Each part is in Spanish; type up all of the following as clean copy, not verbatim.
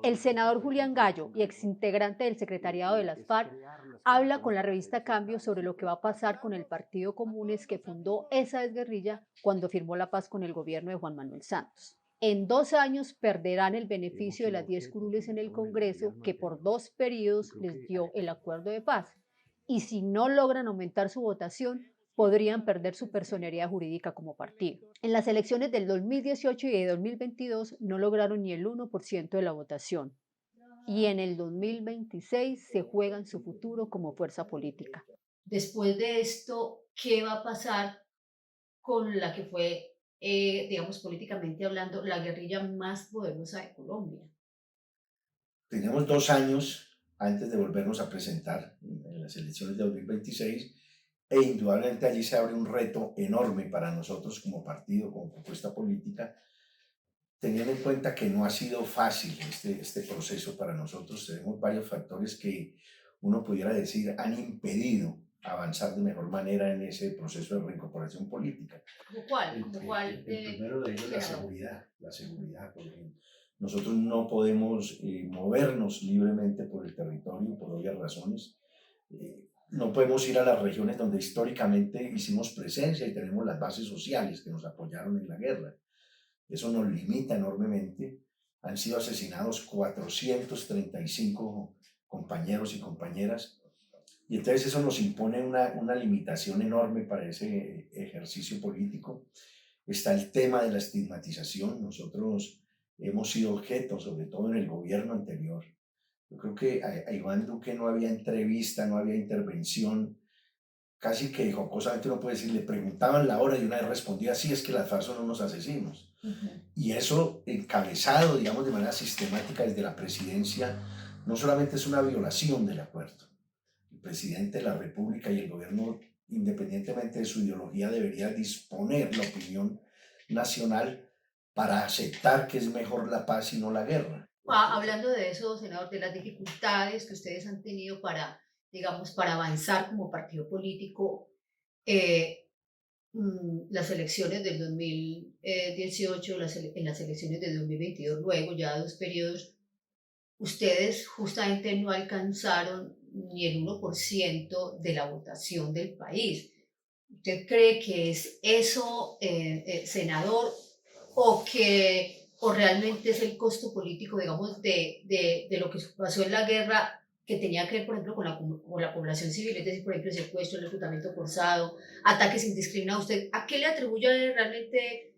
El senador Julián Gallo, y exintegrante del secretariado de las FARC, habla con la revista Cambio sobre lo que va a pasar con el Partido Comunes que fundó esa exguerrilla cuando firmó la paz con el gobierno de Juan Manuel Santos. En 2 años perderán el beneficio de las 10 curules en el Congreso que por 2 periodos les dio el acuerdo de paz. Y si no logran aumentar su votación, podrían perder su personería jurídica como partido. En las elecciones del 2018 y de 2022 no lograron ni el 1% de la votación y en el 2026 se juegan su futuro como fuerza política. Después de esto, ¿qué va a pasar con la que fue, digamos, políticamente hablando, la guerrilla más poderosa de Colombia? Tenemos 2 años antes de volvernos a presentar en las elecciones de 2026 e indudablemente allí se abre un reto enorme para nosotros como partido, como propuesta política, teniendo en cuenta que no ha sido fácil este proceso para nosotros. Tenemos varios factores que uno pudiera decir han impedido avanzar de mejor manera en ese proceso de reincorporación política. ¿Cómo cuál? El, ¿Cómo el- cuál? el- el primero de ellos es Senador. la seguridad, por ejemplo. Nosotros no podemos movernos libremente por el territorio por obvias razones. No podemos ir a las regiones donde históricamente hicimos presencia y tenemos las bases sociales que nos apoyaron en la guerra. Eso nos limita enormemente. Han sido asesinados 435 compañeros y compañeras y entonces eso nos impone una limitación enorme para ese ejercicio político. Está el tema de la estigmatización. Nosotros hemos sido objeto, sobre todo en el gobierno anterior. Yo creo que a Iván Duque no había entrevista, no había intervención. Casi que jocosamente uno puede decir, le preguntaban la hora y una vez respondía, sí, es que las FARC son unos asesinos. Y eso encabezado, digamos, de manera sistemática desde la presidencia, no solamente es una violación del acuerdo. El presidente de la República y el gobierno, independientemente de su ideología, debería disponer la opinión nacional para aceptar que es mejor la paz y no la guerra. Hablando de eso, senador, de las dificultades que ustedes han tenido para, digamos, para avanzar como partido político, eh, las elecciones del 2018, en las elecciones de 2022, luego ya 2 periodos, ustedes justamente no alcanzaron ni el 1% de la votación del país. ¿Usted cree que es eso, senador, o realmente es el costo político, digamos, de lo que pasó en la guerra, que tenía que ver, por ejemplo, con la población civil, es decir, por ejemplo, el secuestro, el reclutamiento forzado, ataques indiscriminados? ¿Usted a qué le atribuye realmente,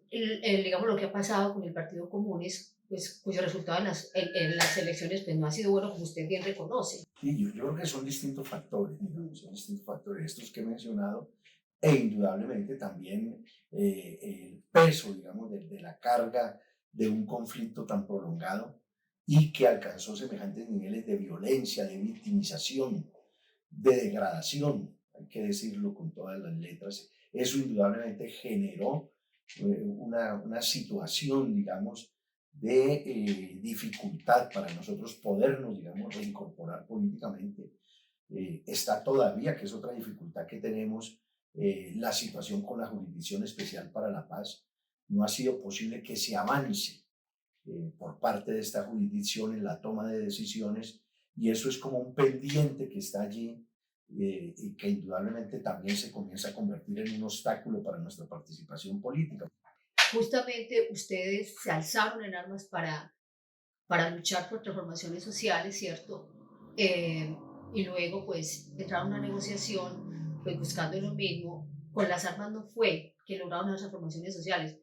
digamos, lo que ha pasado con el Partido Comunes, pues, cuyo resultado en las elecciones pues, no ha sido bueno, como usted bien reconoce? Sí, yo creo que son distintos factores, digamos, son distintos factores estos que he mencionado, e indudablemente también el peso, digamos, de la carga de un conflicto tan prolongado y que alcanzó semejantes niveles de violencia, de victimización, de degradación, hay que decirlo con todas las letras. Eso indudablemente generó una situación, digamos, de dificultad para nosotros podernos, digamos, reincorporar políticamente. Está todavía, que es otra dificultad que tenemos, la situación con la Jurisdicción Especial para la Paz. No ha sido posible que se avance por parte de esta jurisdicción en la toma de decisiones y eso es como un pendiente que está allí y que indudablemente también se comienza a convertir en un obstáculo para nuestra participación política. Justamente ustedes se alzaron en armas para luchar por transformaciones sociales, ¿cierto? Y luego pues entraron a una negociación pues buscando lo mismo. Con las armas no fue que lograron las transformaciones sociales.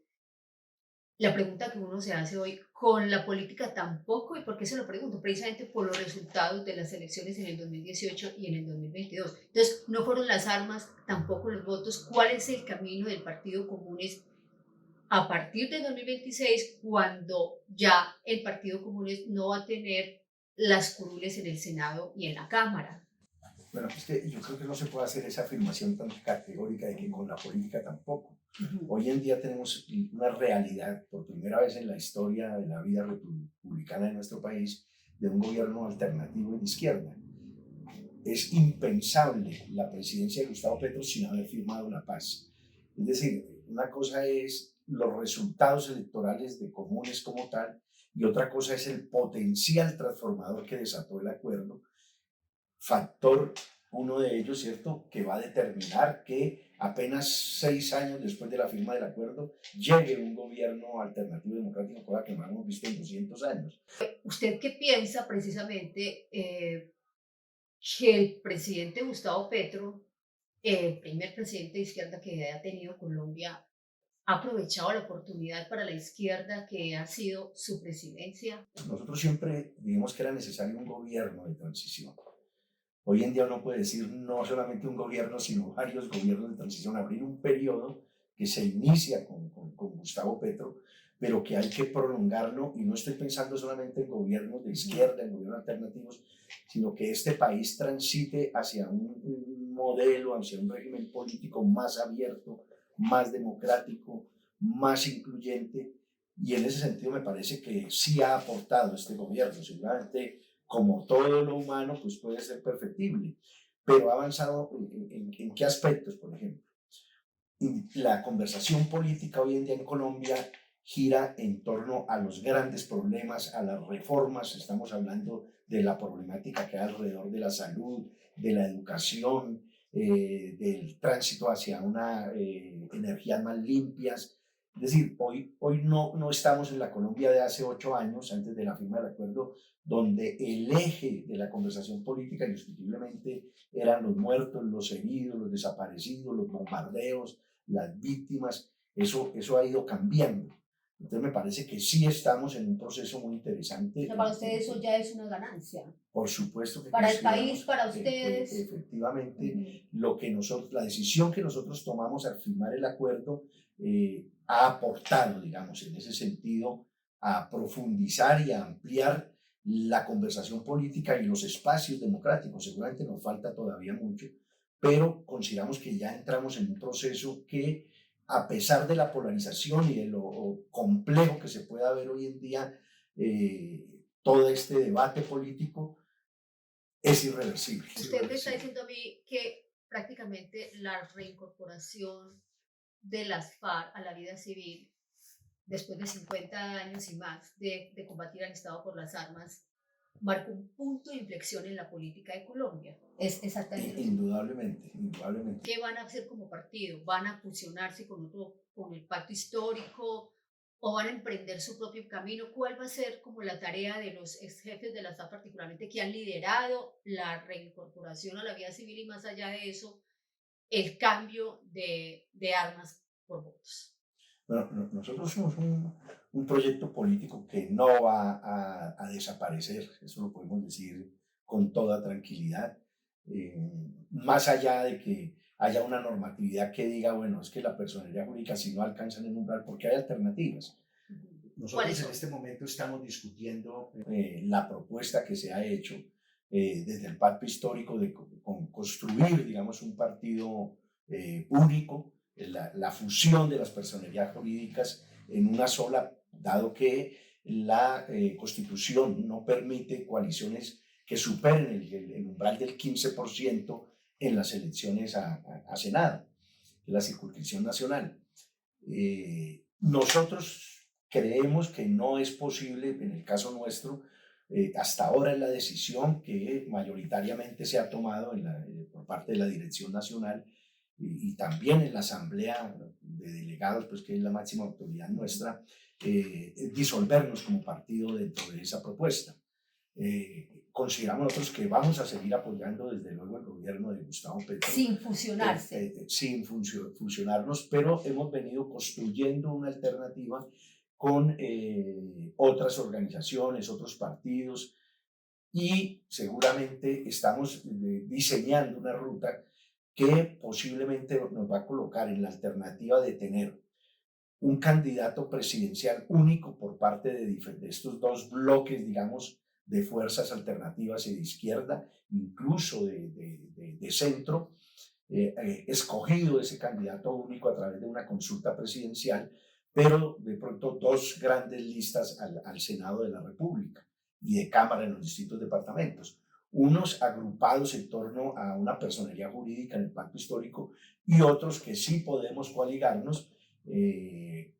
La pregunta que uno se hace hoy, con la política tampoco, ¿y por qué se lo pregunto? Precisamente por los resultados de las elecciones en el 2018 y en el 2022. Entonces, no fueron las armas, tampoco los votos. ¿Cuál es el camino del Partido Comunes a partir de 2026, cuando ya el Partido Comunes no va a tener las curules en el Senado y en la Cámara? Bueno, es que yo creo que no se puede hacer esa afirmación tan categórica de que con la política tampoco. Hoy en día tenemos una realidad, por primera vez en la historia de la vida republicana de nuestro país, de un gobierno alternativo de izquierda. Es impensable la presidencia de Gustavo Petro sin haber firmado la paz. Es decir, una cosa es los resultados electorales de Comunes como tal y otra cosa es el potencial transformador que desató el acuerdo, factor, uno de ellos, ¿cierto?, que va a determinar que apenas 6 años después de la firma del acuerdo llegue un gobierno alternativo democrático, cosa que no hemos visto en 200 años. ¿Usted qué piensa precisamente que el presidente Gustavo Petro, el primer presidente de izquierda que ha tenido Colombia, ha aprovechado la oportunidad para la izquierda que ha sido su presidencia? Nosotros siempre dijimos que era necesario un gobierno de transición. Hoy en día uno puede decir no solamente un gobierno, sino varios gobiernos de transición, abrir un periodo que se inicia con Gustavo Petro, pero que hay que prolongarlo, y no estoy pensando solamente en gobiernos de izquierda, en gobiernos alternativos, sino que este país transite hacia un modelo, hacia un régimen político más abierto, más democrático, más incluyente, y en ese sentido me parece que sí ha aportado este gobierno. Seguramente, como todo lo humano, pues puede ser perfectible, pero ha avanzado en qué aspectos, por ejemplo. La conversación política hoy en día en Colombia gira en torno a los grandes problemas, a las reformas. Estamos hablando de la problemática que hay alrededor de la salud, de la educación, del tránsito hacia una energías más limpias. Es decir, hoy no estamos en la Colombia de hace 8 años, antes de la firma del acuerdo, donde el eje de la conversación política indiscutiblemente eran los muertos, los heridos, los desaparecidos, los bombardeos, las víctimas. Eso ha ido cambiando. Entonces me parece que sí estamos en un proceso muy interesante. O sea, para ustedes eso ya es una ganancia. Por supuesto que para el país, para ustedes. Efectivamente, lo que nosotros, la decisión que nosotros tomamos al firmar el acuerdo ha aportado, digamos, en ese sentido, a profundizar y a ampliar la conversación política y los espacios democráticos. Seguramente nos falta todavía mucho, pero consideramos que ya entramos en un proceso que, a pesar de la polarización y de lo complejo que se pueda ver hoy en día, todo este debate político es irreversible. Usted me está diciendo a mí que prácticamente la reincorporación de las FARC a la vida civil, después de 50 años y más de combatir al Estado por las armas, marcó un punto de inflexión en la política de Colombia. Es exactamente. Indudablemente, indudablemente. ¿Qué van a hacer como partido? ¿Van a fusionarse con el pacto histórico o van a emprender su propio camino? ¿Cuál va a ser como la tarea de los ex jefes de la FARC, particularmente, que han liderado la reincorporación a la vida civil y, más allá de eso, el cambio de armas por votos? Bueno, nosotros somos un proyecto político que no va a desaparecer, eso lo podemos decir con toda tranquilidad, más allá de que haya una normatividad que diga, bueno, es que la personería jurídica si no alcanzan el umbral, porque hay alternativas. Nosotros en este momento estamos discutiendo la propuesta que se ha hecho desde el pacto histórico de construir, digamos, un partido único, la fusión de las personerías jurídicas en una sola, dado que la Constitución no permite coaliciones que superen el umbral del 15% en las elecciones a Senado, que es la circunscripción nacional. Nosotros creemos que no es posible, en el caso nuestro, hasta ahora es la decisión que mayoritariamente se ha tomado por parte de la Dirección Nacional y también en la Asamblea de Delegados, pues, que es la máxima autoridad nuestra, disolvernos como partido dentro de esa propuesta. Consideramos nosotros que vamos a seguir apoyando desde luego el gobierno de Gustavo Petro. Sin fusionarse. Sin fusionarnos, pero hemos venido construyendo una alternativa con otras organizaciones, otros partidos, y seguramente estamos diseñando una ruta que posiblemente nos va a colocar en la alternativa de tener un candidato presidencial único por parte de estos dos bloques, digamos, de fuerzas alternativas y de izquierda, incluso de centro, escogido ese candidato único a través de una consulta presidencial, pero de pronto dos grandes listas al Senado de la República y de Cámara en los distintos departamentos, unos agrupados en torno a una personería jurídica en el pacto histórico y otros que sí podemos coaligarnos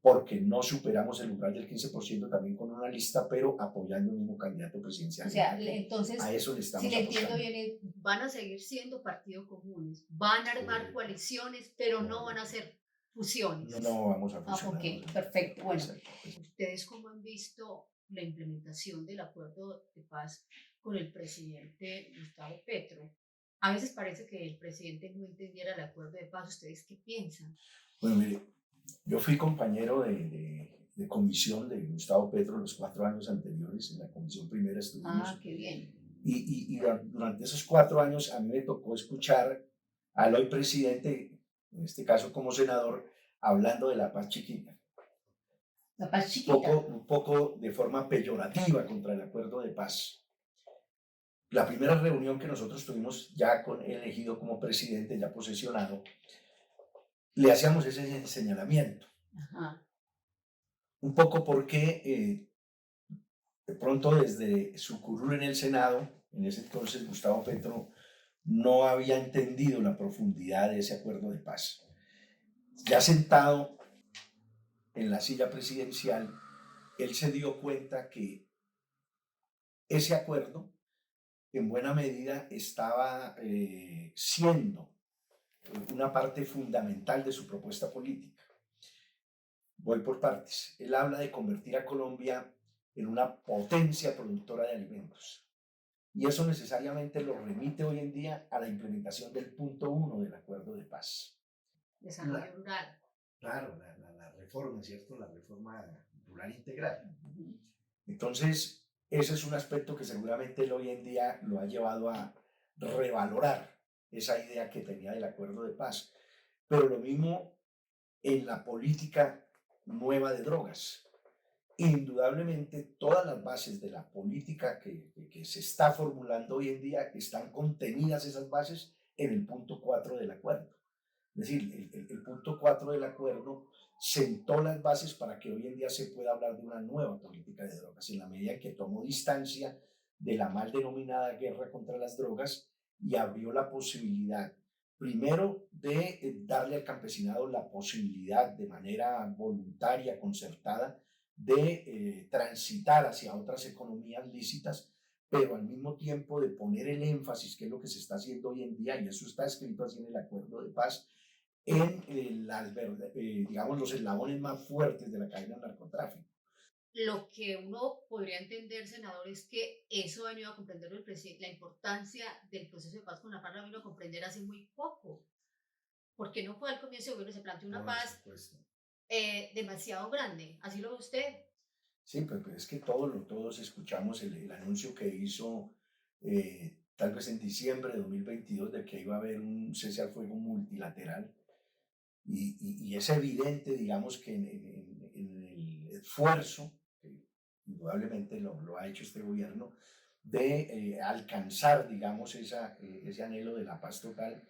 porque no superamos el umbral del 15% también con una lista, pero apoyando el mismo candidato presidencial. O sea, entonces, a eso le estamos si le entiendo apostando. bien, van a seguir siendo partidos comunes, van a armar Correcto, coaliciones, pero no van a correcto. hacer fusiones. No vamos a Ah, fusionar. ok, perfecto. Bueno, Exacto, exacto. ¿ustedes cómo han visto la implementación del acuerdo de paz con el presidente Gustavo Petro? A veces parece que el presidente no entendiera el acuerdo de paz. ¿Ustedes qué piensan? Bueno, mire, yo fui compañero de comisión de Gustavo Petro los 4 años anteriores, en la comisión primera estuvimos. Ah, qué bien. Y durante esos 4 años a mí me tocó escuchar al hoy presidente, en este caso como senador, hablando de la paz chiquita. La paz chiquita. Un poco de forma peyorativa contra el acuerdo de paz. La primera reunión que nosotros tuvimos ya con elegido como presidente, ya posesionado, le hacíamos ese señalamiento. Ajá. Un poco porque de pronto desde su curul en el Senado, en ese entonces Gustavo Petro no había entendido la profundidad de ese acuerdo de paz. Ya sentado en la silla presidencial, él se dio cuenta que ese acuerdo en buena medida estaba siendo una parte fundamental de su propuesta política. Voy por partes. Él habla de convertir a Colombia en una potencia productora de alimentos. Y eso necesariamente lo remite hoy en día a la implementación del punto 1 del acuerdo de paz. Desarrollo rural. Claro, la reforma, ¿cierto? La reforma rural integral. Entonces, ese es un aspecto que seguramente él hoy en día lo ha llevado a revalorar esa idea que tenía del acuerdo de paz. Pero lo mismo en la política nueva de drogas. Indudablemente, todas las bases de la política que se está formulando hoy en día están contenidas esas bases en el punto 4 del acuerdo. Es decir, el punto 4 del acuerdo sentó las bases para que hoy en día se pueda hablar de una nueva política de drogas, en la medida en que tomó distancia de la mal denominada guerra contra las drogas y abrió la posibilidad, primero, de darle al campesinado la posibilidad de manera voluntaria, concertada, de transitar hacia otras economías lícitas, pero al mismo tiempo de poner el énfasis, que es lo que se está haciendo hoy en día, y eso está escrito así en el acuerdo de paz, en digamos, los eslabones más fuertes de la cadena del narcotráfico. Lo que uno podría entender, senador, es que eso ha venido a comprender el presidente, la importancia del proceso de paz con la FARC la vino a comprender hace muy poco, porque no fue al comienzo del gobierno, se planteó una paz demasiado grande. ¿Así lo ve usted? Sí, pues es que todos escuchamos el anuncio que hizo tal vez en diciembre de 2022 de que iba a haber un cese al fuego multilateral. Y es evidente, digamos, que en el esfuerzo, que indudablemente lo ha hecho este gobierno, de alcanzar, digamos, ese anhelo de la paz total,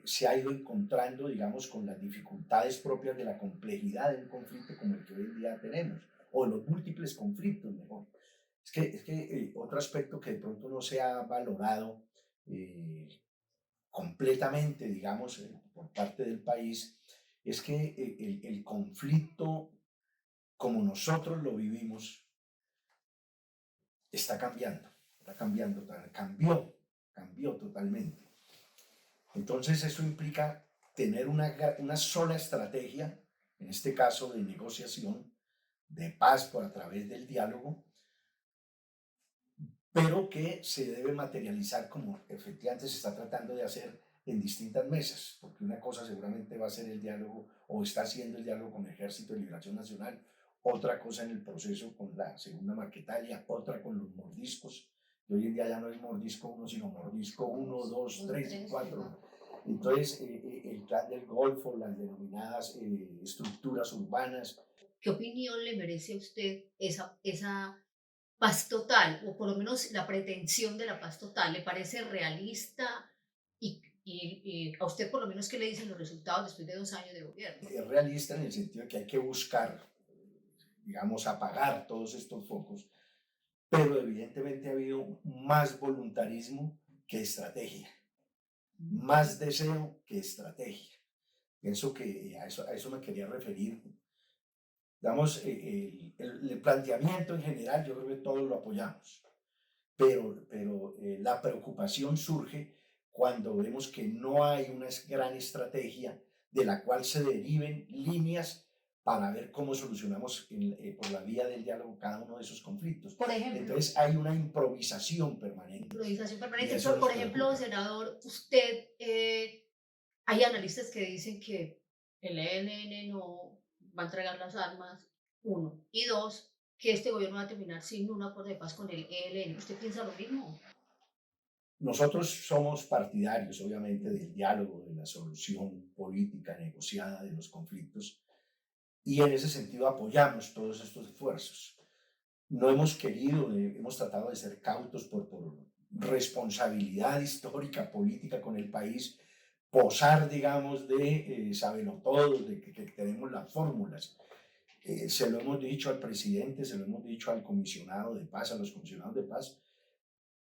se ha ido encontrando, digamos, con las dificultades propias de la complejidad de un conflicto como el que hoy en día tenemos, o los múltiples conflictos, mejor. Es que otro aspecto que de pronto no se ha valorado completamente, digamos, por parte del país, es que el conflicto, como nosotros lo vivimos, está cambiando, cambió totalmente. Entonces eso implica tener una sola estrategia, en este caso de negociación, de paz por a través del diálogo, pero que se debe materializar como efectivamente se está tratando de hacer en distintas mesas, porque una cosa seguramente va a ser el diálogo, o está haciendo el diálogo con el Ejército de Liberación Nacional, otra cosa en el proceso con la segunda Marquetalia, otra con los mordiscos, que hoy en día ya no es mordisco 1, sino mordisco 1, 2, 3 y 4. Entonces, el plan del Golfo, las denominadas estructuras urbanas. ¿Qué opinión le merece a usted esa paz total, o por lo menos la pretensión de la paz total? ¿Le parece realista? Y a usted por lo menos, ¿qué le dicen los resultados después de 2 años de gobierno? Es realista en el sentido de que hay que buscar, digamos, apagar todos estos focos, pero evidentemente ha habido más voluntarismo que estrategia, más deseo que estrategia. Pienso que a eso me quería referir. Digamos, el planteamiento en general, yo creo que todos lo apoyamos, pero la preocupación surge cuando vemos que no hay una gran estrategia de la cual se deriven líneas para ver cómo solucionamos por la vía del diálogo cada uno de esos conflictos. Por ejemplo, Entonces hay una improvisación permanente improvisación y permanente. eso nos Por ejemplo, preocupa. senador, usted, hay analistas que dicen que el ELN no va a entregar las armas, uno, y dos, que este gobierno va a terminar sin un acuerdo de paz con el ELN. ¿Usted piensa lo mismo? Nosotros somos partidarios, obviamente, del diálogo, de la solución política negociada de los conflictos y en ese sentido apoyamos todos estos esfuerzos. No hemos querido, hemos tratado de ser cautos por responsabilidad histórica, política con el país, posar, digamos, de sabelotodos, de que tenemos las fórmulas. Se lo hemos dicho al presidente, se lo hemos dicho al comisionado de paz, a los comisionados de paz.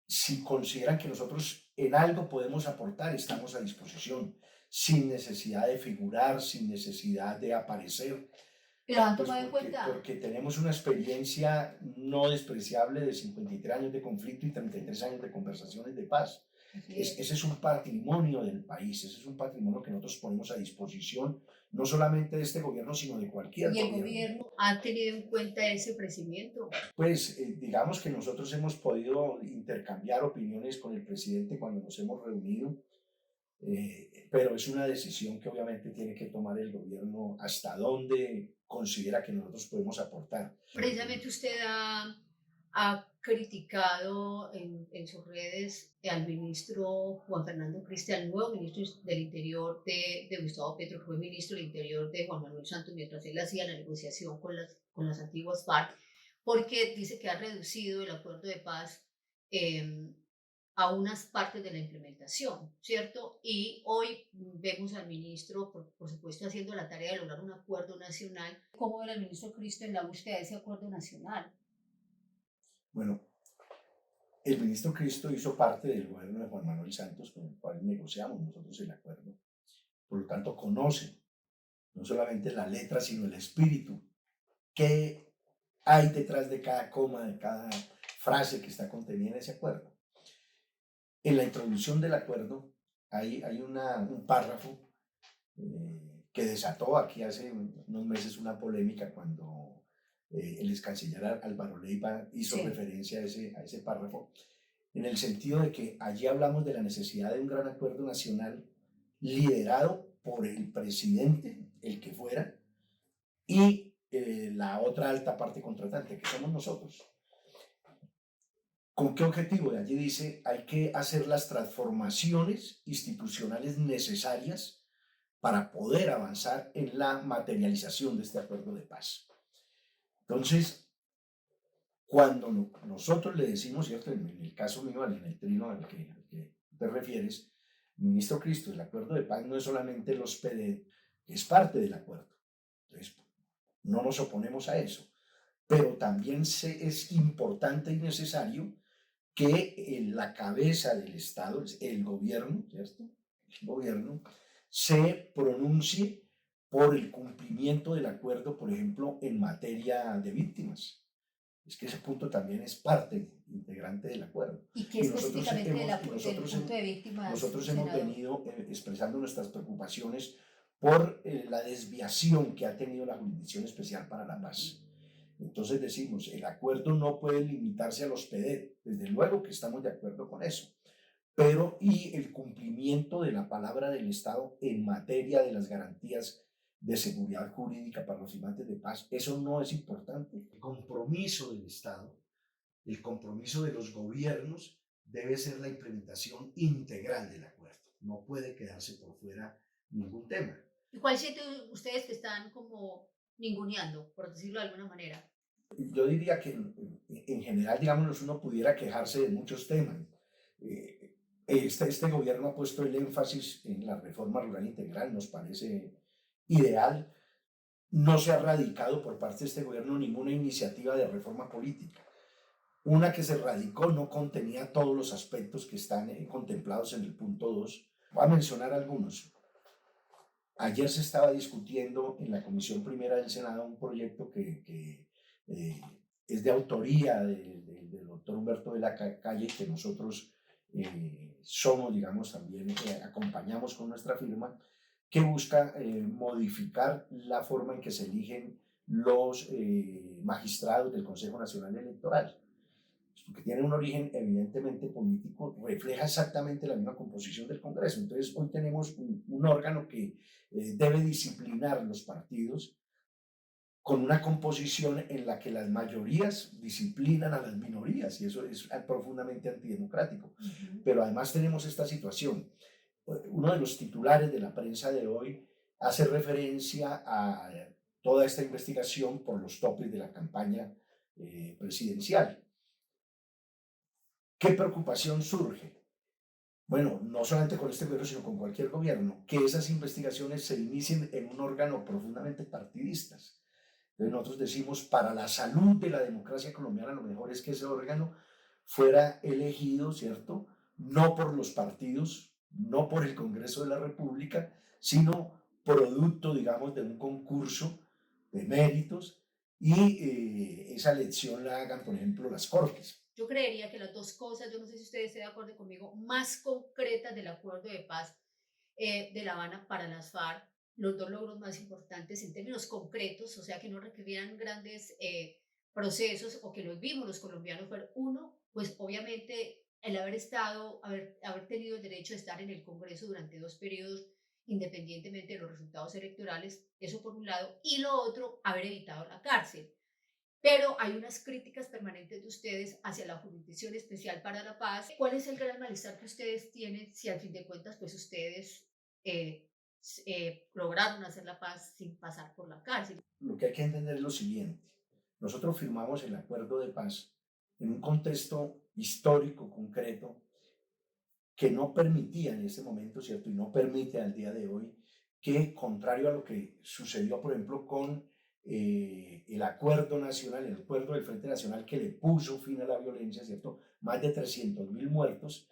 Si consideran que nosotros en algo podemos aportar, estamos a disposición, sin necesidad de figurar, sin necesidad de aparecer, ¿Y lo han pues tomado en cuenta? porque tenemos una experiencia no despreciable de 53 años de conflicto y 33 años de conversaciones de paz. Así es. Ese es un patrimonio del país, ese es un patrimonio que nosotros ponemos a disposición, no solamente de este gobierno, sino de cualquier ¿Y el gobierno. gobierno ha tenido en cuenta ese crecimiento? Pues digamos que nosotros hemos podido intercambiar opiniones con el presidente cuando nos hemos reunido, pero es una decisión que obviamente tiene que tomar el gobierno hasta dónde considera que nosotros podemos aportar. Precisamente usted ha criticado en sus redes al ministro Juan Fernando Cristian, nuevo ministro del Interior de Gustavo Petro, que fue ministro del Interior de Juan Manuel Santos mientras él hacía la negociación con las antiguas FARC, porque dice que ha reducido el acuerdo de paz eh, a unas partes de la implementación, ¿cierto? Y hoy vemos al ministro, por supuesto, haciendo la tarea de lograr un acuerdo nacional. ¿Cómo era el ministro Cristo en la búsqueda de ese acuerdo nacional? Bueno, el ministro Cristo hizo parte del gobierno de Juan Manuel Santos con el cual negociamos nosotros el acuerdo. Por lo tanto, conoce no solamente la letra, sino el espíritu. ¿Qué hay detrás de cada coma, de cada frase que está contenida en ese acuerdo? En la introducción del acuerdo hay un párrafo que desató aquí hace unos meses una polémica cuando el ex canciller Álvaro Leiva hizo referencia a ese párrafo, en el sentido de que allí hablamos de la necesidad de un gran acuerdo nacional liderado por el presidente, el que fuera, y la otra alta parte contratante, que somos nosotros. ¿Con qué objetivo? De allí dice, hay que hacer las transformaciones institucionales necesarias para poder avanzar en la materialización de este acuerdo de paz. Entonces, cuando nosotros le decimos, ¿cierto? En el caso mío, en el trino al que te refieres, ministro Cristo, el acuerdo de paz no es solamente el hospedero, es parte del acuerdo. Entonces, no nos oponemos a eso, pero también es importante y necesario que la cabeza del Estado, el gobierno, ¿cierto? El gobierno se pronuncie por el cumplimiento del acuerdo, por ejemplo, en materia de víctimas. Es que ese punto también es parte integrante del acuerdo. ¿Y qué específicamente del punto de víctimas? Nosotros hemos venido expresando nuestras preocupaciones por la desviación que ha tenido la Jurisdicción Especial para la Paz. Entonces decimos, el acuerdo no puede limitarse al hospedero, desde luego que estamos de acuerdo con eso, pero y el cumplimiento de la palabra del Estado en materia de las garantías de seguridad jurídica para los firmantes de paz, eso no es importante. El compromiso del Estado, el compromiso de los gobiernos debe ser la implementación integral del acuerdo, no puede quedarse por fuera ningún tema. ¿Y cuál sienten ustedes que están como ninguneando, por decirlo de alguna manera? Yo diría que en general, digamos, uno pudiera quejarse de muchos temas. Este gobierno ha puesto el énfasis en la reforma rural integral, nos parece ideal. No se ha radicado por parte de este gobierno ninguna iniciativa de reforma política. Una que se radicó no contenía todos los aspectos que están contemplados en el punto 2. Voy a mencionar algunos. Ayer se estaba discutiendo en la Comisión Primera del Senado un proyecto que es de autoría del doctor Humberto de la Calle, que nosotros somos, digamos, también acompañamos con nuestra firma, que busca modificar la forma en que se eligen los magistrados del Consejo Nacional Electoral, que tiene un origen evidentemente político, refleja exactamente la misma composición del Congreso. Entonces, hoy tenemos un órgano que debe disciplinar los partidos con una composición en la que las mayorías disciplinan a las minorías, y eso es profundamente antidemocrático. Pero además tenemos esta situación. Uno de los titulares de la prensa de hoy hace referencia a toda esta investigación por los topes de la campaña presidencial. ¿Qué preocupación surge? Bueno, no solamente con este gobierno, sino con cualquier gobierno, que esas investigaciones se inicien en un órgano profundamente partidista. Entonces nosotros decimos, para la salud de la democracia colombiana, lo mejor es que ese órgano fuera elegido, ¿cierto? No por los partidos, no por el Congreso de la República, sino producto, digamos, de un concurso de méritos, y esa elección la hagan, por ejemplo, las Cortes. Yo creería que las dos cosas, yo no sé si ustedes estén de acuerdo conmigo, más concretas del acuerdo de paz de La Habana para las FARC, los dos logros más importantes en términos concretos, o sea, que no requerían grandes procesos o que los vimos los colombianos, fueron uno, pues obviamente el haber estado, haber tenido el derecho de estar en el Congreso durante 2 periodos, independientemente de los resultados electorales, eso por un lado, y lo otro, haber evitado la cárcel. Pero hay unas críticas permanentes de ustedes hacia la Jurisdicción Especial para la Paz. ¿Cuál es el gran malestar que ustedes tienen si al fin de cuentas pues ustedes lograron hacer la paz sin pasar por la cárcel? Lo que hay que entender es lo siguiente. Nosotros firmamos el acuerdo de paz en un contexto histórico concreto que no permitía en ese momento, ¿cierto? Y no permite al día de hoy, que contrario a lo que sucedió, por ejemplo, con el acuerdo nacional, el acuerdo del Frente Nacional que le puso fin a la violencia, ¿cierto? Más de 300.000 muertos,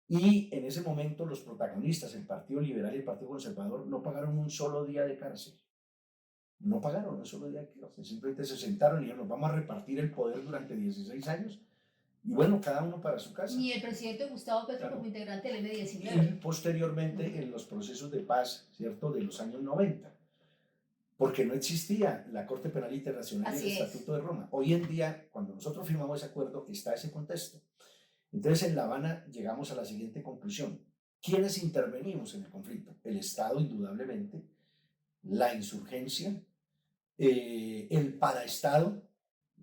y en ese momento los protagonistas, el Partido Liberal y el Partido Conservador, no pagaron un solo día de cárcel. No pagaron un solo día de cárcel, simplemente se sentaron y dijeron, nos vamos a repartir el poder durante 16 años, y bueno, cada uno para su casa. Ni el presidente Gustavo Petro, claro, como integrante del M-19. Y posteriormente en los procesos de paz, ¿cierto?, de los años 90, porque no existía la Corte Penal Internacional y el Estatuto de Roma. Hoy en día, cuando nosotros firmamos ese acuerdo, está ese contexto. Entonces, en La Habana llegamos a la siguiente conclusión. ¿Quiénes intervenimos en el conflicto? El Estado, indudablemente, la insurgencia, el paraestado.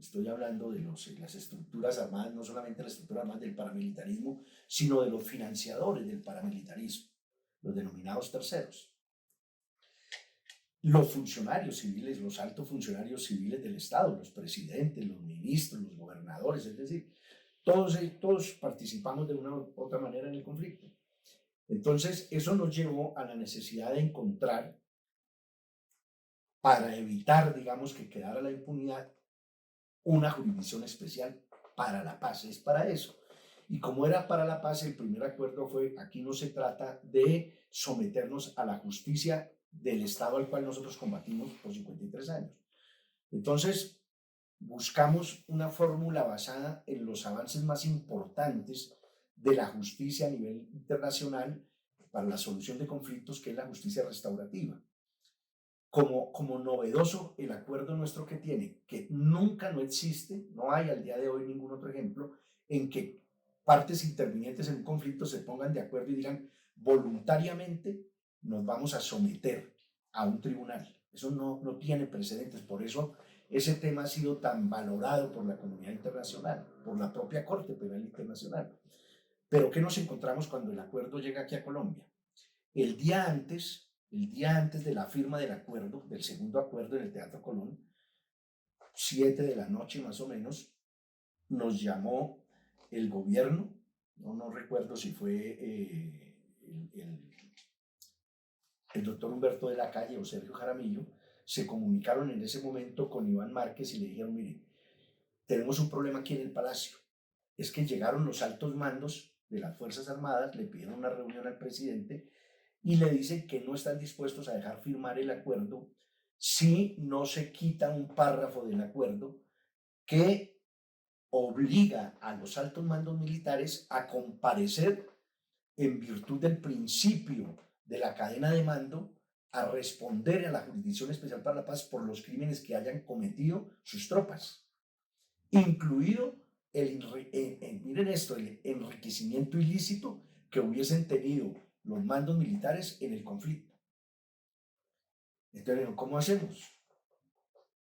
Estoy hablando de las estructuras armadas, no solamente las estructuras armadas del paramilitarismo, sino de los financiadores del paramilitarismo, los denominados terceros. Los funcionarios civiles, los altos funcionarios civiles del Estado, los presidentes, los ministros, los gobernadores, es decir, todos participamos de una u otra manera en el conflicto. Entonces, eso nos llevó a la necesidad de encontrar, para evitar, digamos, que quedara la impunidad, una jurisdicción especial para la paz. Es para eso. Y como era para la paz, el primer acuerdo fue, aquí no se trata de someternos a la justicia del Estado al cual nosotros combatimos por 53 años. Entonces, buscamos una fórmula basada en los avances más importantes de la justicia a nivel internacional para la solución de conflictos, que es la justicia restaurativa. Como novedoso el acuerdo nuestro que tiene, que nunca no existe, no hay al día de hoy ningún otro ejemplo, en que partes intervinientes en un conflicto se pongan de acuerdo y digan, voluntariamente nos vamos a someter a un tribunal. Eso no tiene precedentes, por eso ese tema ha sido tan valorado por la comunidad internacional, por la propia Corte Penal Internacional. Pero ¿qué nos encontramos cuando el acuerdo llega aquí a Colombia? El día antes de la firma del acuerdo, del segundo acuerdo en el Teatro Colón, 7 de la noche más o menos, nos llamó el gobierno, no recuerdo si fue el doctor Humberto de la Calle o Sergio Jaramillo, se comunicaron en ese momento con Iván Márquez y le dijeron, mire, tenemos un problema aquí en el Palacio, es que llegaron los altos mandos de las Fuerzas Armadas, le pidieron una reunión al presidente y le dicen que no están dispuestos a dejar firmar el acuerdo si no se quita un párrafo del acuerdo que obliga a los altos mandos militares a comparecer en virtud del principio de la cadena de mando a responder a la Jurisdicción Especial para la Paz por los crímenes que hayan cometido sus tropas, incluido miren esto, el enriquecimiento ilícito que hubiesen tenido los mandos militares en el conflicto. Entonces, ¿cómo hacemos?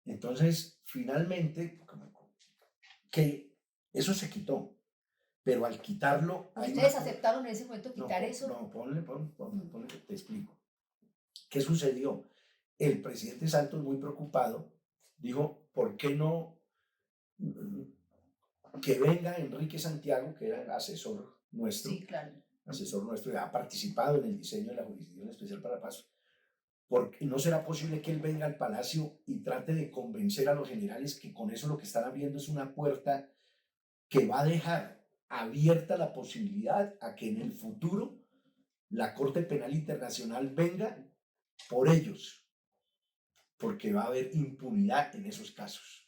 Entonces, finalmente, que eso se quitó, pero al quitarlo... ¿Ustedes aceptaron en ese momento quitar eso? No, ponle, te explico. ¿Qué sucedió? El presidente Santos, muy preocupado, dijo, ¿por qué no que venga Enrique Santiago, que era asesor nuestro? Sí, claro. Asesor nuestro, ha participado en el diseño de la Jurisdicción Especial para la Paz, porque no será posible que él venga al Palacio y trate de convencer a los generales que con eso lo que están abriendo es una puerta que va a dejar abierta la posibilidad a que en el futuro la Corte Penal Internacional venga por ellos, porque va a haber impunidad en esos casos.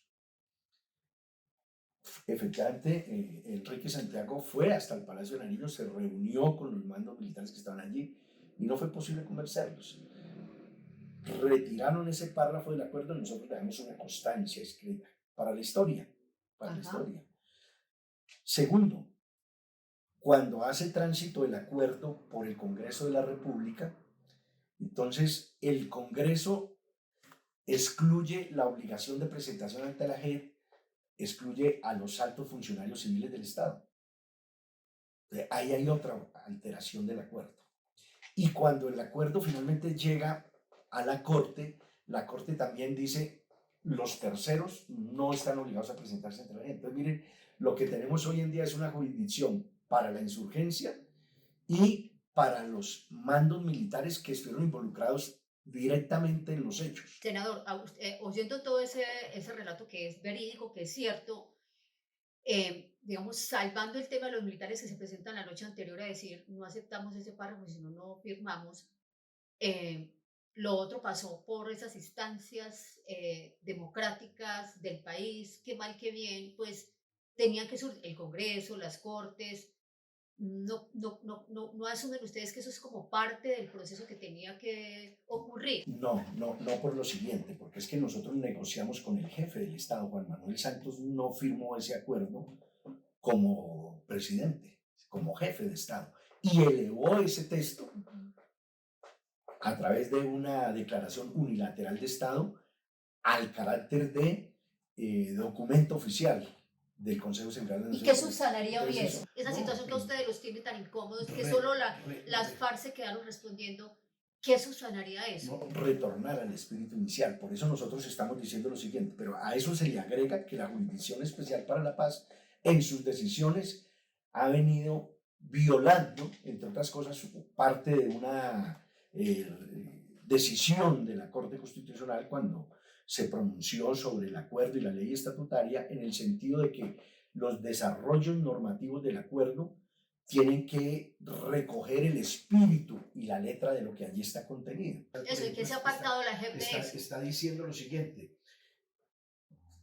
Efectivamente, Enrique Santiago fue hasta el Palacio de Nariño, se reunió con los mandos militares que estaban allí y no fue posible convencerlos. Retiraron ese párrafo del acuerdo y nosotros le damos una constancia escrita para la historia. Para la historia. Segundo, cuando hace tránsito el acuerdo por el Congreso de la República, entonces el Congreso excluye la obligación de presentación ante la JEP, excluye a los altos funcionarios civiles del Estado. Ahí hay otra alteración del acuerdo. Y cuando el acuerdo finalmente llega a la Corte también dice los terceros no están obligados a presentarse ante la JEP. Entonces, miren, lo que tenemos hoy en día es una jurisdicción para la insurgencia y para los mandos militares que estuvieron involucrados directamente en los hechos. Senador, oyendo todo ese relato que es verídico, que es cierto, digamos, salvando el tema de los militares que se presentan la noche anterior a decir no aceptamos ese párrafo, si no, no firmamos, lo otro pasó por esas instancias democráticas del país, que mal que bien, pues tenían que surgir el Congreso, las Cortes. No asumen ustedes que eso es como parte del proceso que tenía que ocurrir. No por lo siguiente, porque es que nosotros negociamos con el jefe del Estado, Juan Manuel Santos no firmó ese acuerdo como presidente, como jefe de Estado, y elevó ese texto a través de una declaración unilateral de Estado al carácter de documento oficial del Consejo Central de ¿Y Naciones qué subsanaría hoy eso? Esa no, situación que a ustedes los tiene tan incómodos, que solo las FARC se quedaron respondiendo, ¿qué subsanaría eso? No, retornar al espíritu inicial. Por eso nosotros estamos diciendo lo siguiente, pero a eso se le agrega que la Jurisdicción Especial para la Paz en sus decisiones ha venido violando, entre otras cosas, parte de una decisión de la Corte Constitucional cuando se pronunció sobre el acuerdo y la ley estatutaria en el sentido de que los desarrollos normativos del acuerdo tienen que recoger el espíritu y la letra de lo que allí está contenido. Eso, ¿y qué se ha pactado la JEP de eso? Está diciendo lo siguiente.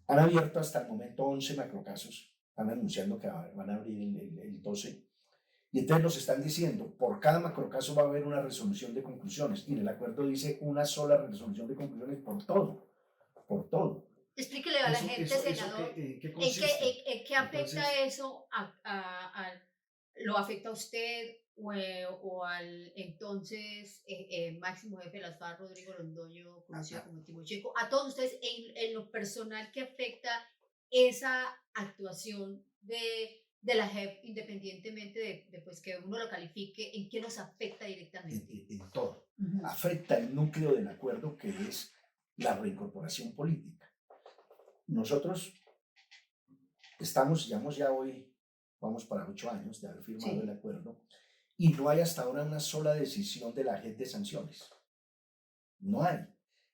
Han abierto hasta el momento 11 macrocasos, están anunciando que van a abrir el 12, y entonces nos están diciendo, por cada macrocaso va a haber una resolución de conclusiones, y en el acuerdo dice una sola resolución de conclusiones por todo. Explíquele a la gente, senador, ¿en qué afecta eso ¿lo afecta a usted o al entonces máximo jefe de las FARC, Rodrigo Londoño, conocido como Timochenko? A todos ustedes, en lo personal, ¿qué afecta esa actuación de la JEP, independientemente de pues, que uno lo califique, en qué nos afecta directamente? En todo. Afecta el núcleo del acuerdo, que es la reincorporación política. Nosotros llevamos ya hoy, vamos para 8 años de haber firmado el acuerdo, y no hay hasta ahora una sola decisión de la JEP de sanciones. No hay.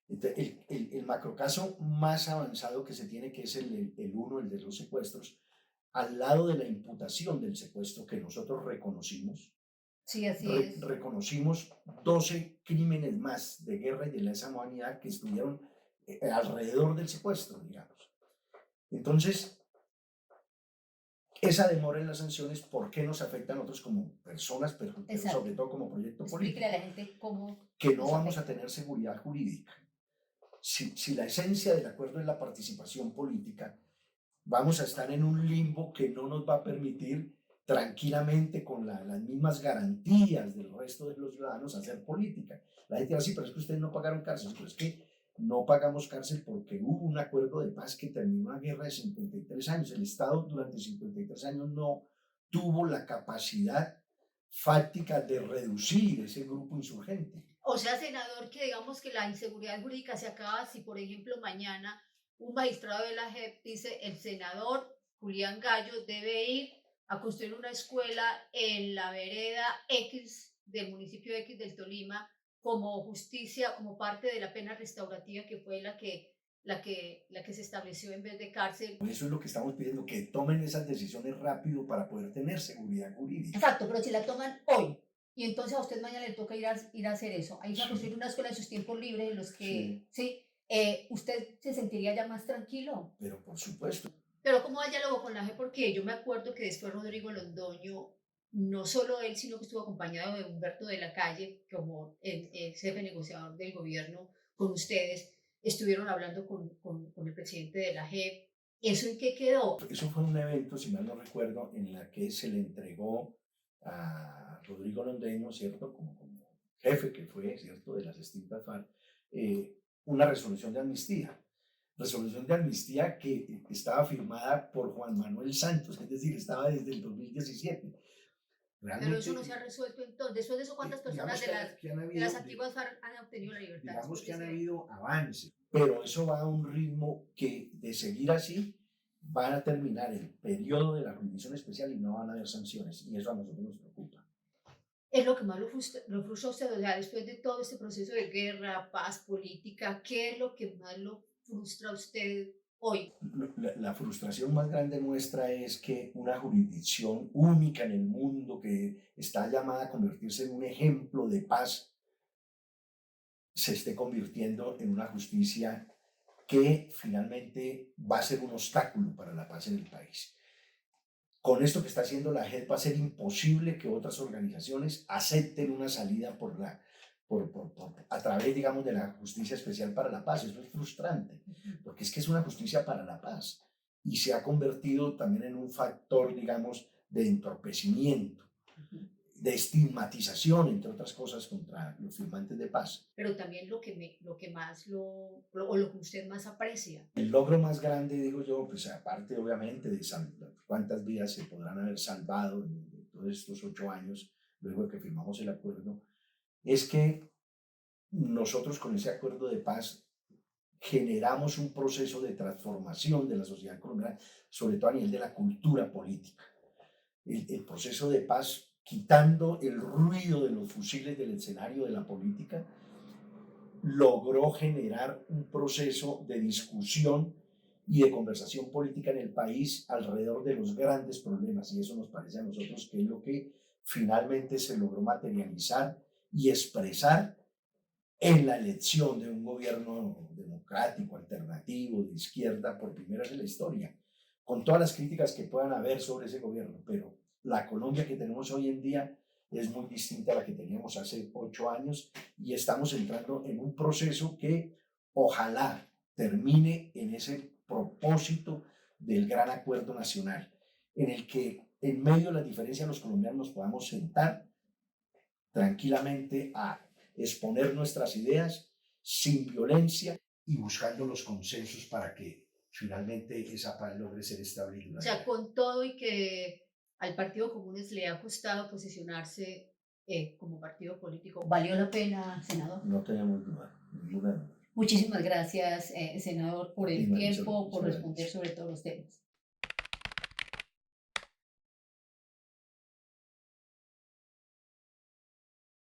Entonces, el macrocaso más avanzado que se tiene, que es el uno, el de los secuestros, al lado de la imputación del secuestro que nosotros reconocimos, Sí, así es. reconocimos 12 crímenes más de guerra y de lesa humanidad que estuvieron alrededor del secuestro, digamos. Entonces, esa demora en las sanciones, ¿por qué nos afecta a nosotros como personas, pero sobre todo como proyecto Explíquele a político? la gente cómo Que no nos vamos a afecta. tener seguridad jurídica. Si la esencia del acuerdo es la participación política, vamos a estar en un limbo que no nos va a permitir tranquilamente con las mismas garantías del resto de los ciudadanos hacer política. La gente va a decir, pero es que ustedes no pagaron cárcel, pero es que no pagamos cárcel porque hubo un acuerdo de paz que terminó una guerra de 53 años. El Estado durante 53 años no tuvo la capacidad fáctica de reducir ese grupo insurgente. O sea, senador, que digamos que la inseguridad jurídica se acaba si, por ejemplo, mañana un magistrado de la JEP dice el senador Julián Gallo debe ir a construir una escuela en la vereda X del municipio X del Tolima como justicia, como parte de la pena restaurativa que fue la que se estableció en vez de cárcel. Eso es lo que estamos pidiendo, que tomen esas decisiones rápido para poder tener seguridad jurídica. Exacto, pero si la toman hoy y entonces a usted mañana le toca ir a hacer eso, a ir a construir una escuela en sus tiempos libres, en los que, sí, usted se sentiría ya más tranquilo. Pero por supuesto. Pero ¿cómo va el diálogo con la JEP? Porque yo me acuerdo que después Rodrigo Londoño, no solo él, sino que estuvo acompañado de Humberto de la Calle, como el jefe negociador del gobierno, con ustedes, estuvieron hablando con el presidente de la JEP. ¿Eso en qué quedó? Eso fue un evento, si mal no recuerdo, en la que se le entregó a Rodrigo Londoño, ¿cierto? Como jefe que fue, ¿cierto? De las distintas FARC, una resolución de amnistía. Resolución de amnistía que estaba firmada por Juan Manuel Santos, es decir, estaba desde el 2017. Realmente, pero eso no se ha resuelto entonces. Después de eso, ¿cuántas personas de las antiguas FARC han obtenido la libertad? Digamos que han habido avances, pero eso va a un ritmo que, de seguir así, van a terminar el periodo de la jurisdicción especial y no van a haber sanciones, y eso a nosotros nos preocupa. Es lo que más lo frustra a usted, o sea, después de todo este proceso de guerra, paz, política, ¿qué es lo que más lo frustra a usted hoy? La frustración más grande nuestra es que una jurisdicción única en el mundo que está llamada a convertirse en un ejemplo de paz se esté convirtiendo en una justicia que finalmente va a ser un obstáculo para la paz en el país. Con esto que está haciendo la JEP va a ser imposible que otras organizaciones acepten una salida a través, digamos, de la Justicia Especial para la Paz. Eso es frustrante, porque es que es una justicia para la paz y se ha convertido también en un factor, digamos, de entorpecimiento, de estigmatización, entre otras cosas, contra los firmantes de paz. Pero también lo que usted más aprecia. El logro más grande, digo yo, pues aparte obviamente de cuántas vidas se podrán haber salvado en todos estos 8 años, luego de que firmamos el acuerdo, es que nosotros con ese acuerdo de paz generamos un proceso de transformación de la sociedad colombiana, sobre todo a nivel de la cultura política. El proceso de paz, quitando el ruido de los fusiles del escenario de la política, logró generar un proceso de discusión y de conversación política en el país alrededor de los grandes problemas, y eso nos parece a nosotros que es lo que finalmente se logró materializar y expresar en la elección de un gobierno democrático, alternativo, de izquierda, por primera vez en la historia, con todas las críticas que puedan haber sobre ese gobierno, pero la Colombia que tenemos hoy en día es muy distinta a la que teníamos hace 8 años y estamos entrando en un proceso que ojalá termine en ese propósito del gran acuerdo nacional, en el que en medio de las diferencias los colombianos nos podamos sentar tranquilamente a exponer nuestras ideas sin violencia y buscando los consensos para que finalmente esa paz logre ser estable y duradera. O sea, con todo y que al Partido Comunes le ha costado posicionarse como partido político, ¿valió la pena, senador? No tenemos duda, ninguna duda. Muchísimas gracias, senador, por el tiempo, por responder sobre todos los temas.